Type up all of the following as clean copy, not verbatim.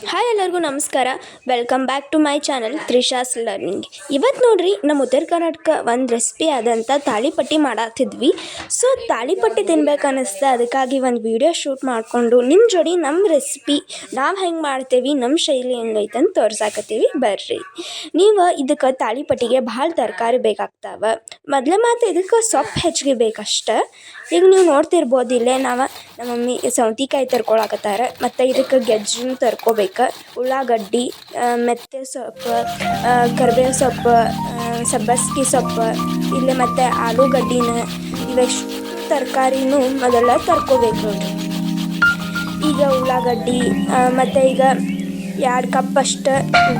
Hi ಎಲ್ಲರಿಗೂ ನಮಸ್ಕಾರ. Welcome back to my channel Trisha's learning. ಇವತ್ತು ನೋಡ್ರಿ ನಮ್ಮ ಉತ್ತರ ಕರ್ನಾಟಕ ಒಂದು ರೆಸಿಪಿ ಆದಂಥ ತಾಳಿಪಟ್ಟಿ ಮಾಡತ್ತಿದ್ವಿ. ಸೊ ತಾಳಿಪಟ್ಟಿ ತಿನ್ಬೇಕು ಅನ್ನಿಸ್ತಾ, ಅದಕ್ಕಾಗಿ ಒಂದು ವಿಡಿಯೋ ಶೂಟ್ ಮಾಡಿಕೊಂಡು ನಿಮ್ಮ ಜೋಡಿ ನಮ್ಮ ರೆಸಿಪಿ ನಾವು ಹೆಂಗೆ ಮಾಡ್ತೇವೆ, ನಮ್ಮ ಶೈಲಿ ಹೆಂಗೈತೆ ಅಂತ ತೋರ್ಸಾಕತ್ತೀವಿ. ಬರ್ರಿ. ನೀವು ಇದಕ್ಕೆ ತಾಳಿಪಟ್ಟಿಗೆ ಭಾಳ ತರಕಾರಿ ಬೇಕಾಗ್ತಾವೆ. ಮೊದಲೇ ಮಾತು ಇದಕ್ಕೆ ಸೊಪ್ಪು ಹೆಚ್ಚಿಗೆ ಬೇಕಷ್ಟೆ. ಈಗ ನೀವು ನೋಡ್ತಿರ್ಬೋದು, ಇಲ್ಲೇ ನಮ್ಮ ಮಮ್ಮಿ ಸೌತೆಕಾಯಿ ತರ್ಕೊಳಕತ್ತಾರ. ಮತ್ತು ಇದಕ್ಕೆ ಗೆಜ್ಜೆನೂ ತರ್ಕೋಬೇಕು, ಉಳ್ಳಾಗಡ್ಡಿ, ಮೆಂತ್ಯ ಸೊಪ್ಪು, ಕರಿಬೇವು ಸೊಪ್ಪು, ಸಬ್ಬಸ್ಗೆ ಸೊಪ್ಪು, ಇಲ್ಲಿ ಮತ್ತು ಆಲೂಗಡ್ಡಿನ, ಇವೆಷ್ಟು ತರಕಾರಿನೂ ಮೊದಲ ತರ್ಕೋಬೇಕು ನೋಡಿರಿ. ಈಗ ಉಳ್ಳಾಗಡ್ಡಿ ಮತ್ತು ಈಗ 2 ಕಪ್ ಅಷ್ಟು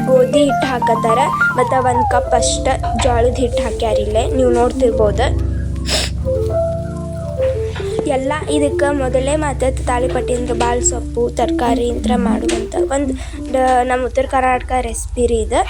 ಗೋಧಿ ಹಿಟ್ಟು ಹಾಕತ್ತಾರ, ಮತ್ತು 1 ಕಪ್ ಅಷ್ಟು ಜೋಳದ ಹಿಟ್ಟು ಹಾಕ್ಯಾರಿಲ್ಲೇ ನೀವು ನೋಡ್ತಿರ್ಬೋದು. ಎಲ್ಲ ಇದಕ್ಕೆ ಮೊದಲೇ ಮತ್ತು ತಾಳಿಪಟ್ಟಿಯಿಂದ ಭಾಳ ಸೊಪ್ಪು ತರಕಾರಿ ಇಂಥ ಮಾಡುವಂಥ ಒಂದು ನಮ್ಮ ಉತ್ತರ ಕರ್ನಾಟಕ ರೆಸಿಪಿ ರೀ ಇದು.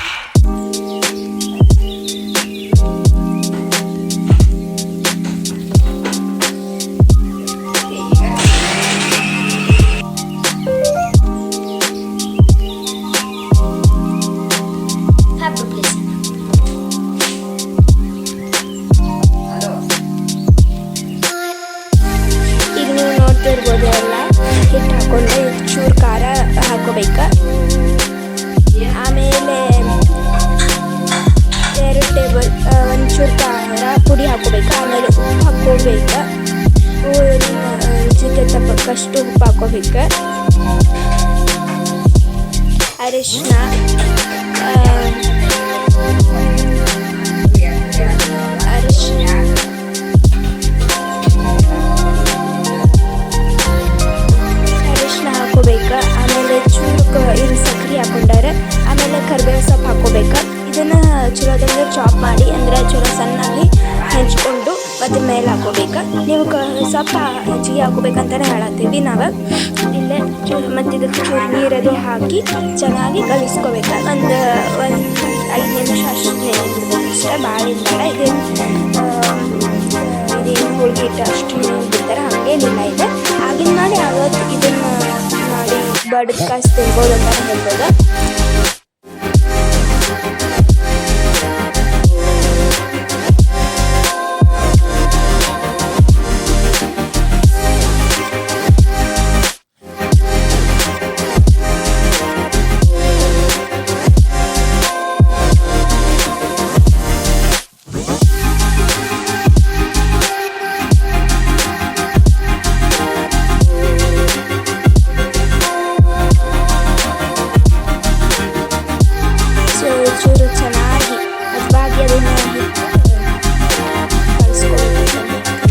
ಇರ್ಬೋದು ಎಲ್ಲ ಹಿಟ್ಟು ಹಾಕ್ಕೊಂಡು ಚೂರು ಖಾರ ಹಾಕೋಬೇಕು. ಆಮೇಲೆ 2 ಟೇಬಲ್ ಒಂಚೂರು ಖಾರ ಪುಡಿ ಹಾಕೋಬೇಕು. ಆಮೇಲೆ ಉಪ್ಪು ಹಾಕ್ಕೋಬೇಕು. ರುಚಿಗೆ ತಕ್ಕಷ್ಟು ಉಪ್ಪು ಹಾಕೋಬೇಕು. ಅರಿಶಿನ, ಆಮೇಲೆ ಚೂರು ಇಲ್ಲಿ ಸಕ್ಕರೆ ಹಾಕೊಂಡಾರೆ. ಆಮೇಲೆ ಕರಿಬೇವು ಸೊಪ್ಪು ಹಾಕೋಬೇಕು. ಇದನ್ನು ಚಲೋದಂಗೆ ಚಾಪ್ ಮಾಡಿ, ಅಂದರೆ ಚಲೋ ಸಣ್ಣಾಗಿ ಹೆಂಚ್ಕೊಂಡು ಮತ್ತು ಮೇಲೆ ಹಾಕೋಬೇಕು. ನೀವು ಸೊಪ್ಪು ಹೆಚ್ಚಿಗೆ ಹಾಕೋಬೇಕಂತಲೇ ಹೇಳತ್ತೀವಿ ನಾವು. ಇಲ್ಲೇ ಚೂರು ಮತ್ತು ಇದಕ್ಕೆ ಚೂರು ನೀರದು ಹಾಕಿ ಚೆನ್ನಾಗಿ ಕಲಿಸ್ಕೋಬೇಕು. ಒಂದು 5 ನಿಮಿಷ ಅಷ್ಟು ನೆನೆಸ್ಬಿಡ್ಬೇಕು. ಭಾಳ ಇಲ್ಲ, ಇದೇನು ಹೋಳಿಗೆ ಹಿಟ್ಟು ಅಷ್ಟು ಬಿಡ್ತಾರೆ, ಹಾಗೇನಿಲ್ಲ. ಇದೆ ಆಗಿನ ಮಾಡಿ ಆಗೋದು ಇದನ್ನು ಮಾಡಿ ಬಡ್ದು ಕಾಸು ತಿನ್ಬೋದು ಅಂತ ಹೇಳ್ಬೋದು. ಚೂರು ಚೆನ್ನಾಗಿ ಹದವಾಗಿ ಅದನ್ನು ಕಲಿಸ್ಕೊಳ್ಬೇಕು ನೋಡ್ರಿ.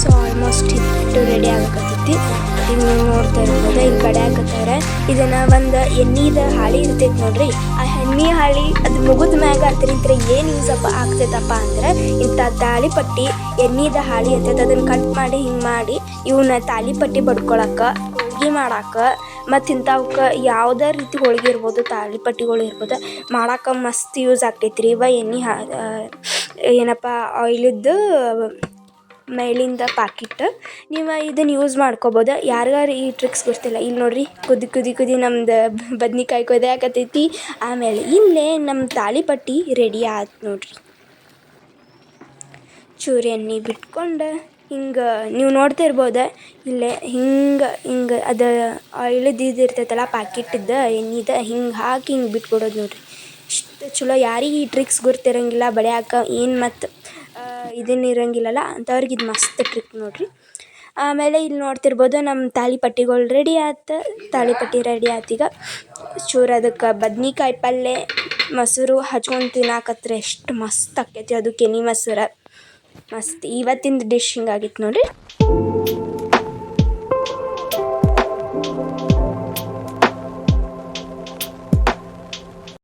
ಸೊ ಆಲ್ಮೋಸ್ಟ್ ಹಿಟ್ಟು ರೆಡಿ ಆಗಕತ್ತೈತಿ. ಈಗ ನೀವು ನೋಡ್ತಾ ಇರ್ಬೋದು, ಇಲ್ಲಿ ಕಡೆ ಹಾಕತ್ತಾರೆ. ಇದನ್ನು ಒಂದು ಎಣ್ಣೆದ ಹಾಳಿ ಇರ್ತೈತೆ ನೋಡ್ರಿ. ಆ ಎಣ್ಣೆ ಹಾಳಿ ಅದು ಮುಗಿದ ಮ್ಯಾಗ ಅದರಿಂದ ಏನು ಯೂಸಪ್ಪ ಆಗ್ತೈತಪ್ಪ ಅಂದ್ರೆ, ಇಂಥ ತಾಳಿಪಟ್ಟಿ ಎಣ್ಣೆದ ಹಾಳಿ ಇರ್ತೈತೆ. ಅದನ್ನು ಕಟ್ ಮಾಡಿ ಹಿಂಗೆ ಮಾಡಿ ಇವನ್ನ ತಾಳಿಪಟ್ಟಿ ಬಡ್ಕೊಳಕ್ಕೆ, ಹೋಳ್ಗೆ ಮಾಡಕ್ಕೆ, ಮತ್ತು ಇಂಥವಕ್ಕೆ ಯಾವುದೇ ರೀತಿ ಹೋಳ್ಗೆ ಇರ್ಬೋದು, ತಾಳಿಪಟ್ಟಿಗಳು ಇರ್ಬೋದು, ಮಾಡಕ್ಕೆ ಮಸ್ತ್ ಯೂಸ್ ಆಗ್ತೈತೆ ರೀ. ಎಣ್ಣೆ ಏನಪ್ಪ ಆಯಿಲಿದ್ದು ಮೇಲಿಂದ ಪ್ಯಾಕೆಟ್ ನೀವು ಇದನ್ನು ಯೂಸ್ ಮಾಡ್ಕೋಬೋದು. ಯಾರಿಗಾರು ಈ ಟ್ರಿಕ್ಸ್ ಗೊತ್ತಿಲ್ಲ, ಇಲ್ಲಿ ನೋಡಿರಿ ಕುದಿ ನಮ್ದು ಬದ್ನಿಕಾಯಿ ಕೊಯ್ದಾಕತ್ತೈತಿ. ಆಮೇಲೆ ಇಲ್ಲೇ ನಮ್ಮ ತಾಳಿಪಟ್ಟಿ ರೆಡಿ ಆಯ್ತು ನೋಡ್ರಿ. ಚೂರು ಎಣ್ಣೆ ಬಿಟ್ಕೊಂಡು ಹಿಂಗೆ ನೀವು ನೋಡ್ತಾ ಇರ್ಬೋದು, ಇಲ್ಲೇ ಹಿಂಗೆ ಅದು ಆಯಿಲದ್ದು ಇದು ಇರ್ತೈತಲ್ಲ ಪ್ಯಾಕೆಟಿದ್ದು ಎಣ್ಣೆದು, ಹಿಂಗೆ ಹಾಕಿ ಹಿಂಗೆ ಬಿಟ್ಕೊಡೋದು ನೋಡ್ರಿ. ಇಷ್ಟು ಚಲೋ. ಯಾರಿಗೆ ಈ ಟ್ರಿಕ್ಸ್ ಗೊತ್ತಿರಂಗಿಲ್ಲ, ಬಡಿಯಾಕ ಏನು ಮತ್ತು ಇದನ್ನು ಇರಂಗಿಲ್ಲಲ್ಲ ಅಂಥವ್ರಿಗೆ ಇದು ಮಸ್ತ್ ಟ್ರಿಕ್ ನೋಡಿರಿ. ಆಮೇಲೆ ಇಲ್ಲಿ ನೋಡ್ತಿರ್ಬೋದು ನಮ್ಮ ತಾಳಿಪಟ್ಟಿಗಳು ರೆಡಿ ಆಯ್ತು. ತಾಳಿಪಟ್ಟಿ ರೆಡಿ ಆಯ್ತು. ಈಗ ಚೂರು ಅದಕ್ಕೆ ಬದ್ನಿಕಾಯಿ ಪಲ್ಯ ಮೊಸರು ಹಚ್ಕೊಂಡು ತಿನ್ನಾಕತ್ರೆ ಎಷ್ಟು ಮಸ್ತ್ ಆಕೈತಿ ಅದು. ಕೆನೆ ಮೊಸರು ಮಸ್ತ್. ಇವತ್ತಿಂದು ಡಿಶ್ ಹಿಂಗಾಗಿತ್ತು ನೋಡಿರಿ.